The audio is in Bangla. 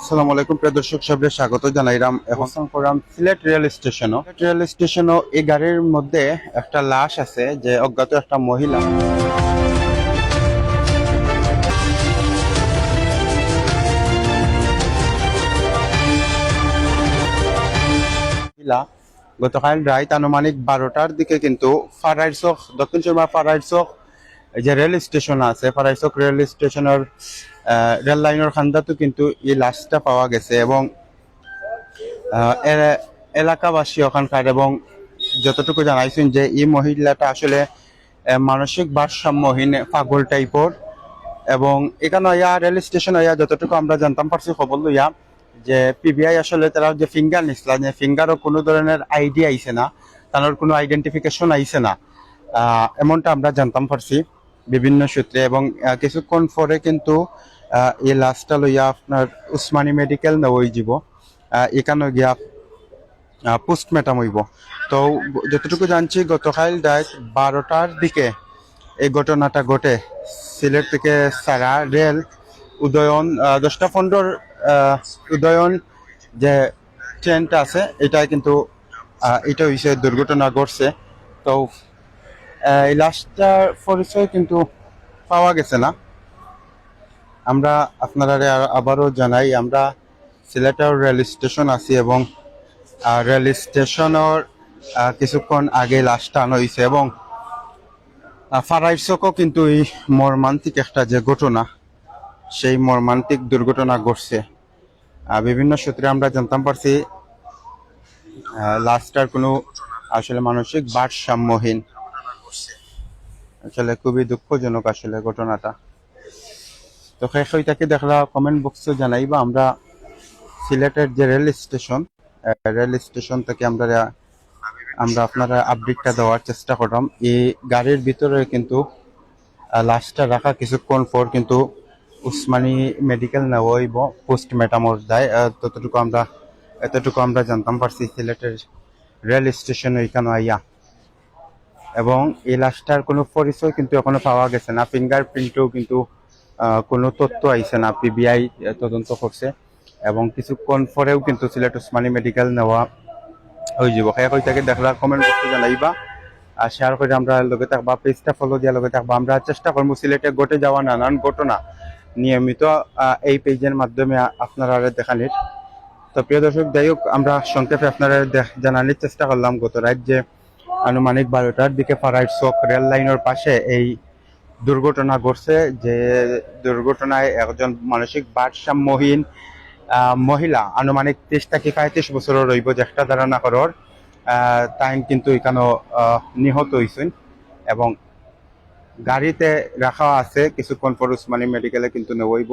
আসসালামু আলাইকুম প্রিয় দর্শক সবাই স্বাগত জানাইলাম। এখন করলাম সিলেট রেল স্টেশনও এই গাড়ির মধ্যে একটা লাশ আছে, যে অজ্ঞাত একটা মহিলা মহিলা গতকাল রাত আনুমানিক 12টার দিকে কিন্তু ফারাইরচক, দক্ষিণ চরমা ফারাইরচক যে রেল স্টেশন আছে, ফারাইরচক রেল স্টেশনের রেল লাইনের খান্দাতো কিন্তু এই লাশটা পাওয়া গেছে। এবং এলাকাবাসী ওখানকার এবং যতটুকু জানাইছেন যে এই মহিলাটা আসলে মানসিক ভারসাম্যহীন পাগল টাইপর। এবং এখানে ইয়া রেল স্টেশন ইয়া যতটুকু আমরা জানতাম পারছি খবর লইয়া, যে পিবিআই আসলে তারা যে ফিঙ্গার নিছিলা, যে ফিঙ্গারও কোনো ধরনের আইডি আইছে না, তার কোনো আইডেন্টিফিকেশন আইছে না, এমনটা আমরা জানতাম পারছি বিভিন্ন সূত্রে। এবং কিছুক্ষণ পরে কিন্তু এই লাশটা লইয়া আপনার উসমানী মেডিকেল নেওয়াই যাব, এখানে গিয়া পোস্টমর্টম হইব। তো যতটুকু জানছি গতকাল রাত 12টার দিকে এই ঘটনাটা ঘটে। সিলেট থেকে সারা রেল উদয়ন 10টা 15 উদয়ন যে ট্রেনটা আছে এটা কিন্তু এটা হয়েছে দুর্ঘটনা ঘটছে। তো এই লাশটার পরিচয় কিন্তু পাওয়া গেছে না। আমরা আপনারা আবারও জানাই, আমরা সিলেটের রেল স্টেশন আছি এবং রেল স্টেশনের কিছুক্ষণ আগে লাশটা আনা হয়েছে। এবং ফারাইরচকও কিন্তু এই মর্মান্তিক একটা যে ঘটনা, সেই মর্মান্তিক দুর্ঘটনা ঘটছে। বিভিন্ন সূত্রে আমরা জানতাম পারছি লাশটার কোনো আসলে মানসিক ভারসাম্যহীন। আসলে খুবই দুঃখজনক আসলে ঘটনাটা। তো সেইটাকে দেখলা কমেন্ট বক্সে জানাইবা। আমরা সিলেটের যে রেল স্টেশন থেকে আমরা আপনারা আপডেটটা দেওয়ার চেষ্টা করলাম। এই গাড়ির ভিতরে কিন্তু লাশটা রাখা কিছুক্ষণ পর কিন্তু উসমানী মেডিকেল নেওয়া হইব পোস্টমর্টমর দায়। এতটুকু আমরা জানতাম পারছি সিলেটের রেল স্টেশন এখানে আইয়া। এবং এই লাশটার কোনো পরিচয় কিন্তু এখনো পাওয়া গেছে না, ফিঙ্গারপ্রিন্টও কিন্তু কোনো তথ্য আইছে না। পিবিআই তদন্ত করছে এবং কিছুক্ষণ পরেও কিন্তু সিলেট উসমানী মেডিকেল নেওয়া হয়ে যাব। সেই কইটাকে দেখলা কমেন্ট বক্সে জানাইবা আর শেয়ার করে আমরা লগে থাকবা, পেজটা ফলো দিয়া লগে থাকবা। আমরা চেষ্টা করবো সিলেটে ঘটে যাওয়া নানান ঘটনা নিয়মিত এই পেজের মাধ্যমে আপনারা দেখানির। তো প্রিয় দর্শক, যাই হোক, আমরা সংক্ষেপে আপনারা জানানোর চেষ্টা করলাম গত রাত যে আনুমানিক 12টার দিকে ফারাইরচক রেল লাইনের পাশে এই দুর্ঘটনা ঘটছে। যে দুর্ঘটনায় একজন মানসিক ভারসাম্যহীন মহিলা, আনুমানিক 30 থেকে 35 বছরের রইব যেটা ধারণা করার, তাই কিন্তু এখানে নিহত হয়েছেন। এবং গাড়িতে রাখা আছে, কিছুক্ষণ পর উসমানী মেডিকেলে কিন্তু নেওয়াইব।